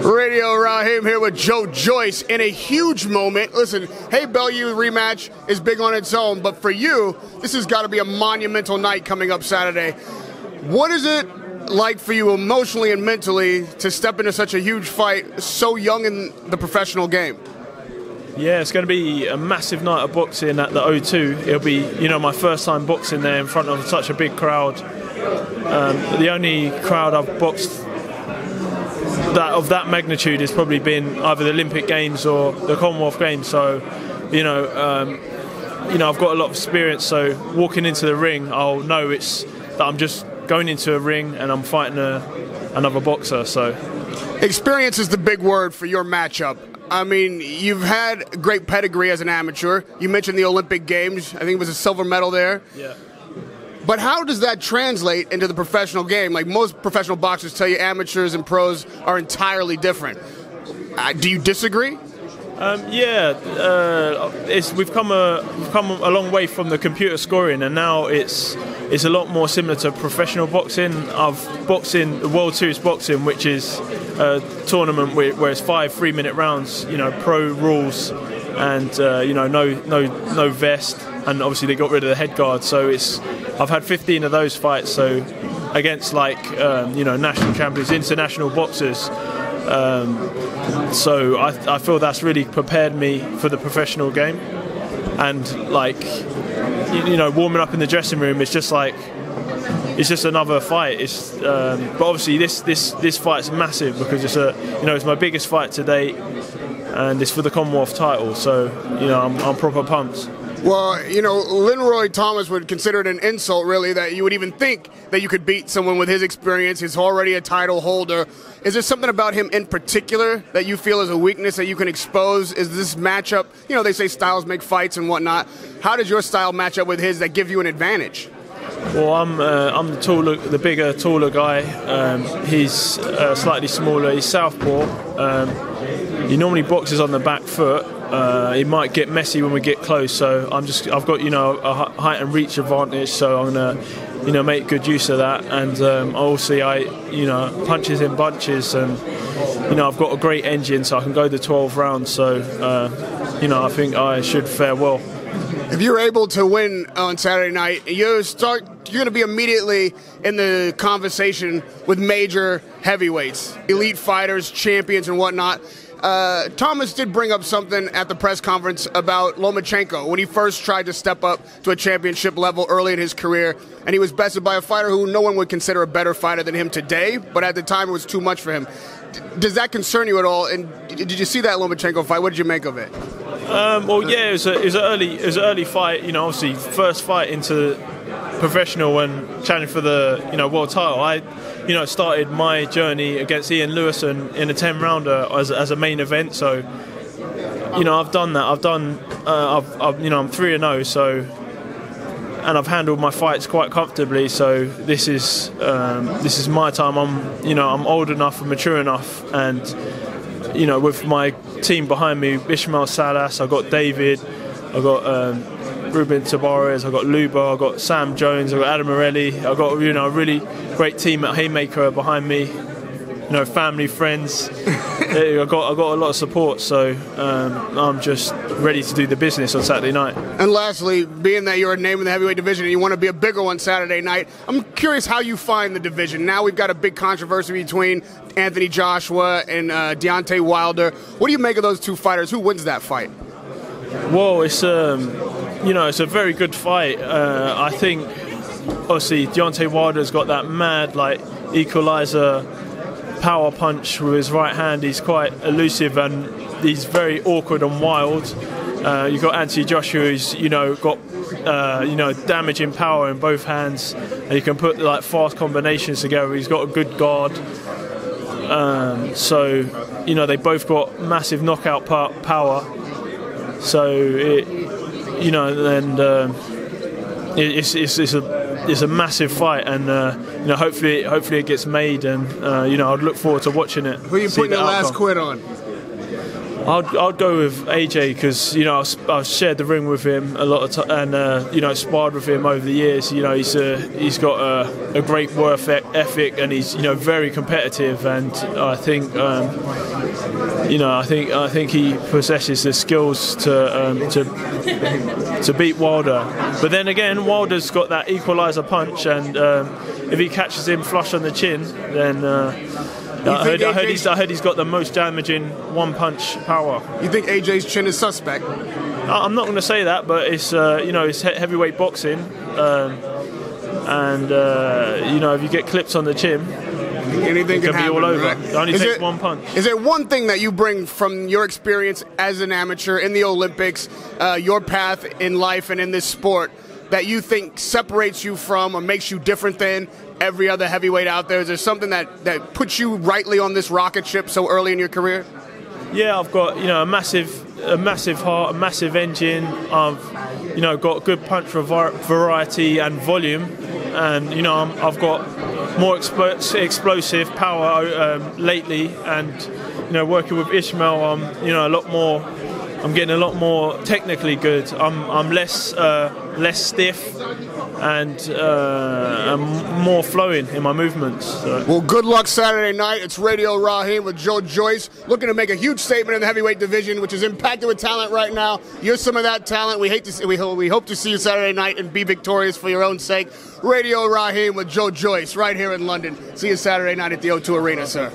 Radio Rahim here with Joyce in a huge moment. Listen, Haye Bellew rematch is big on its own, but for you, this has got to be a monumental night coming up Saturday. What is it like for you emotionally and mentally to step into such a huge fight so young in the professional game? Yeah, it's going to be a massive night of boxing at the O2. It'll be, my first time boxing there in front of such a big crowd. The only crowd I've boxed of that magnitude has probably been either the Olympic Games or the Commonwealth Games. So, I've got a lot of experience. So walking into the ring, I'll know that I'm just going into a ring and I'm fighting another boxer. So, experience is the big word for your matchup. I mean, you've had great pedigree as an amateur. You mentioned the Olympic Games. I think it was a silver medal there. Yeah. But how does that translate into the professional game? Like most professional boxers tell you, amateurs and pros are entirely different. Do you disagree? We've come a long way from the computer scoring, and now it's a lot more similar to professional boxing. I've boxed in the World Series boxing, which is a tournament where it's 5 3-minute rounds. Pro rules, and no vest, and obviously they got rid of the head guard. So I've had 15 of those fights. So against national champions, international boxers. So I feel that's really prepared me for the professional game, and warming up in the dressing room is just another fight. But obviously this fight's massive because it's my biggest fight to date, and it's for the Commonwealth title. So I'm proper pumped. Well, Linroy Thomas would consider it an insult, really, that you would even think that you could beat someone with his experience. He's already a title holder. Is there something about him in particular that you feel is a weakness that you can expose? Is this matchup, they say styles make fights and whatnot. How does your style match up with his that give you an advantage? Well, I'm the bigger, taller guy. He's slightly smaller. He's southpaw. He normally boxes on the back foot. He might get messy when we get close, so I've got a height and reach advantage, so I'm gonna make good use of that. And obviously I punches in bunches, and I've got a great engine, so I can go the 12 rounds. So I think I should fare well. If you're able to win on Saturday night, you're going to be immediately in the conversation with major heavyweights, elite fighters, champions, and whatnot. Thomas did bring up something at the press conference about Lomachenko when he first tried to step up to a championship level early in his career, and he was bested by a fighter who no one would consider a better fighter than him today, but at the time it was too much for him. Does that concern you at all? And did you see that Lomachenko fight? What did you make of it? It was an early fight. Obviously first fight into professional and challenging for the world title. I started my journey against Ian Lewison in a 10-rounder as a main event. So I've done that. I'm 3-0. So, and I've handled my fights quite comfortably. So this is my time. I'm old enough and mature enough, and with my team behind me, Ishmael Salas, I've got David, I've got Ruben Tabarez, I've got Luba, I've got Sam Jones, I've got Adam Morelli, I've got a really great team at Haymaker behind me, family, friends. I've got a lot of support, so I'm just ready to do the business on Saturday night. And lastly, being that you're a name in the heavyweight division and you want to be a bigger one Saturday night, I'm curious how you find the division. Now we've got a big controversy between Anthony Joshua and Deontay Wilder. What do you make of those two fighters? Who wins that fight? Well, it's a very good fight. I think obviously Deontay Wilder's got that mad equalizer power punch with his right hand. He's quite elusive and he's very awkward and wild. You've got Anthony Joshua, who's got damaging power in both hands, and you can put fast combinations together. He's got a good guard. So they both got massive knockout power. So it's a massive fight, and hopefully it gets made, and I'd look forward to watching it. Who are you putting your last quid on? I'd go with AJ because I've shared the ring with him a lot of time, and sparred with him over the years. He's got a great work ethic, and he's very competitive, and I think I think he possesses the skills to beat Wilder. But then again, Wilder's got that equaliser punch, and if he catches him flush on the chin, then. I heard he's got the most damaging one-punch power. You think AJ's chin is suspect? I'm not going to say that, but it's it's heavyweight boxing, and if you get clips on the chin, anything can be all over. Right? It only takes one punch. Is there one thing that you bring from your experience as an amateur in the Olympics, your path in life and in this sport, that you think separates you from or makes you different than every other heavyweight out there? Is there something that puts you rightly on this rocket ship so early in your career? Yeah, I've got a massive heart, a massive engine. I've got good punch variety and volume, and I've got more explosive power lately. And working with Ishmael, I'm getting a lot more technically good. I'm less stiff and more flowing in my movements. So. Well, good luck Saturday night. It's Radio Rahim with Joyce, looking to make a huge statement in the heavyweight division, which is impacted with talent right now. You're some of that talent. We hope to see you Saturday night and be victorious for your own sake. Radio Rahim with Joyce right here in London. See you Saturday night at the O2 Arena, sir.